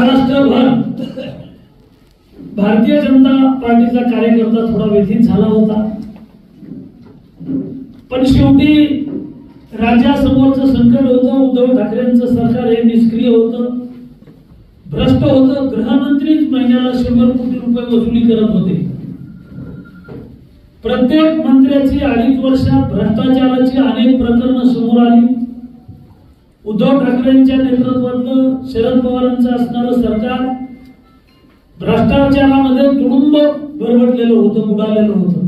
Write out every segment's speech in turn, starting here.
महाराष्ट्रभर भारतीय जनता पार्टीचा कार्यकर्ता थोडा व्यथित झाला होता, पण शेवटी राज्यासमोरचं संकट होतं. उद्धव ठाकरेंचं सरकार हे निष्क्रिय होतं, भ्रष्ट होतं. गृहमंत्रीच महिन्याला 100 कोटी रुपये वसुली करत होते. प्रत्येक मंत्र्याची 2.5 वर्षात भ्रष्टाचाराची अनेक प्रकरणं समोर आली. उद्धव ठाकरेंच्या नेतृत्वातलं शरद पवारांचं असणारं सरकार भ्रष्टाचारामध्ये तुडुंब भरवटलेलं होतं, बुडालेलं होतं.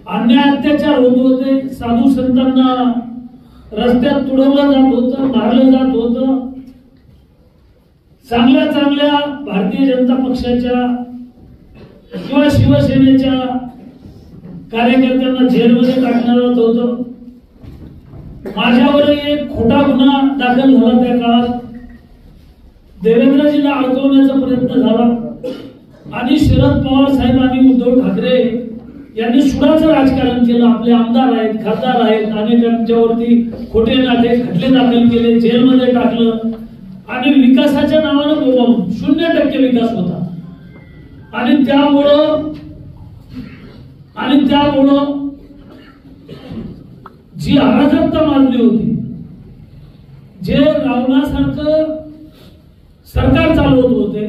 अन्याय अत्याचार होत होते. साधू संतांना रस्त्यात तुडवलं जात होतं, मारलं जात होतं. चांगल्या चांगल्या भारतीय जनता पक्षाच्या किंवा शिवसेनेच्या कार्यकर्त्यांना जेलमध्ये टाकण्यात येत होतं. माझ्यावर एक खोटा गुन्हा दाखल झाला. त्या काळात देवेंद्रजीला अडकवण्याचा प्रयत्न झाला आणि शरद पवार साहेब आणि उद्धव ठाकरे यांनी सुडाचं राजकारण केलं. आपले आमदार आहेत, खासदार आहेत, अनेकांच्यावरती खोटे नाटे खटले दाखल केले, जेलमध्ये टाकलं आणि विकासाच्या नावानं बोलवून 0% विकास होता. आणि त्यामुळं जी अराजकता माजली होती, जे रावणासारखं सरकार चालवत होते,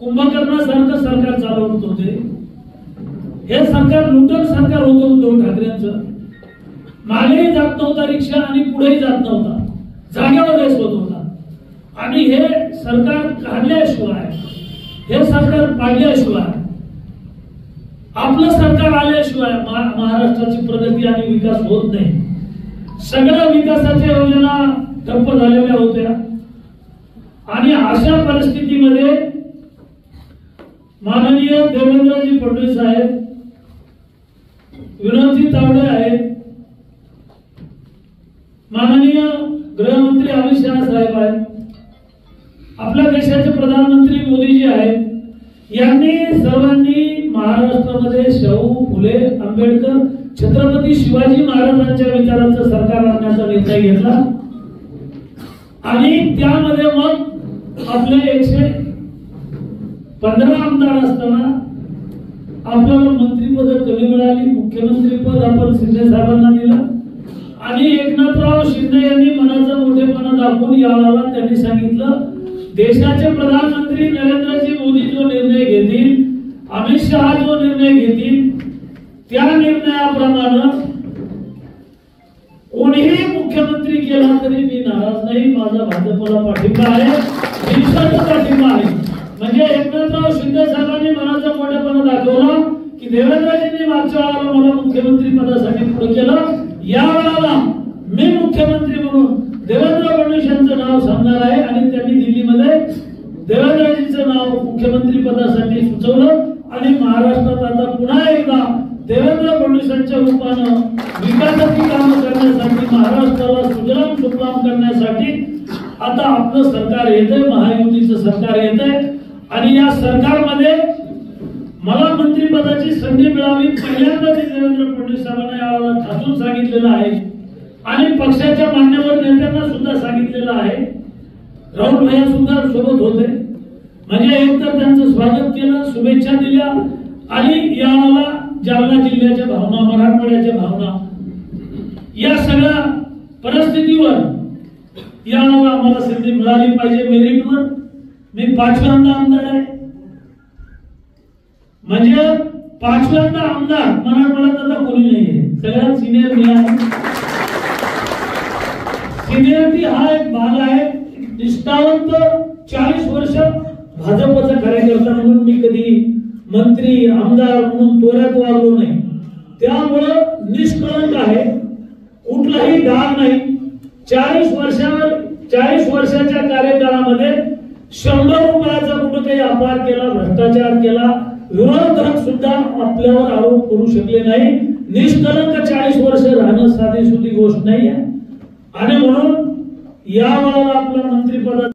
कुंभकर्णासारखं सरकार चालवत होते, हे सरकार लुटक सरकार होतं उद्धव ठाकरेंचं. मागेही जात नव्हता रिक्षा आणि पुढेही जात नव्हता, जागेवर होत होता. आणि हे सरकार काढल्याशिवाय, हे सरकार पाडल्याशिवाय, आपलं सरकार आल्याशिवाय महाराष्ट्राची प्रगती आणि विकास होत नाही. सगळ्या विकासाच्या योजना ठप्प झालेल्या होत्या. आणि अशा परिस्थितीमध्ये माननीय देवेंद्रजी फडणवीस साहेब, विनोदजी तावडे आहेत, माननीय गृहमंत्री अमित शहा साहेब आहेत, आपल्या देशाचे प्रधानमंत्री मोदीजी आहेत, यांनी सर्वांनी महाराष्ट्रामध्ये शाहू फुले आंबेडकर छत्रपती शिवाजी महाराजांच्या विचारांचं सरकार आणण्याचा निर्णय घेतला. आणि त्यामध्ये मग आपले 115 आमदार असताना आपल्याला मंत्रिपद कमी मिळाली. मुख्यमंत्री पद आपण शिंदे साहेबांना दिलं आणि एकनाथराव शिंदे यांनी मनाचा मोठेपणा दाखवून यावेळेला त्यांनी सांगितलं, देशाचे प्रधानमंत्री नरेंद्रजी मोदी जो निर्णय घेतील, अमित शहा जो निर्णय घेतील, त्या निर्णयाप्रमाणे कोणीही मुख्यमंत्री केला तरी मी नाराज नाही. माझा भाजपला पाठिंबा आहे, बिनशर्त पाठिंबा आहे. म्हणजे एकनाथराव शिंदे साहेबांनी मनाचा मोठेपणा दाखवला की देवेंद्रजींनी मागच्या वेळेला मला मुख्यमंत्री पदासाठी पुढे केलं, या वेळेला मी मुख्यमंत्री म्हणून देवेंद्र फडणवीस यांचं नाव सांगणार आहे. आणि त्यांनी दिल्लीमध्ये देवेंद्रजींचं नाव मुख्यमंत्री पदासाठी सुचवलं. आणि महाराष्ट्रात आता पुन्हा एकदा देवेंद्र फडणवीसांच्या रूपानं विकासाची कामं करण्यासाठी, महाराष्ट्राला सुजलाम सुफलाम करण्यासाठी आता आपलं सरकार येतंय, महायुतीचं सरकार येतंय. आणि या सरकारमध्ये मला मंत्रिपदाची संधी मिळावी, पहिल्यांदा देवेंद्र फडणवीस साहेबांना यावेळेला ठासून सांगितलेलं आहे. आणि पक्षाच्या मान्यवर नेत्यांना सुद्धा सांगितलेलं आहे. राहुल भैया सुद्धा सोबत होते. म्हणजे एकतर त्यांचं स्वागत केलं, शुभेच्छा दिल्या. आणि यावेळेला जालना जिल्ह्याच्या भावना, मराठवाड्याच्या भावना, या सगळ्या परिस्थितीवर यावेळेला आम्हाला संधी मिळाली पाहिजे. मेरिटवर मी 5व्यांदा आमदार आहे. म्हणजे 5व्यांदा आमदार मराठवाड्यात आता कोणी नाहीये, सगळ्यात सिनियर मी आहे. सिनियरिटी हा एक भाग आहे. निष्ठावंत 40 वर्ष भाजपचा कार्यकर्ता म्हणून मी कधी मंत्री आमदार म्हणून तोऱ्यात वागलो नाही. त्यामुळं निष्कळंक आहे, कुठलाही डाग नाही. 40 वर्षाच्या कार्यकाळामध्ये 100 रुपयाचा कुठं काही अपहार केला, भ्रष्टाचार केला, विरोधक सुद्धा आपल्यावर आरोप करू शकले नाही. निष्कलंक 40 वर्ष राहणं साधी सुधी गोष्ट नाही आहे. आणि म्हणून या वेळेला आपल्या मंत्रिपदात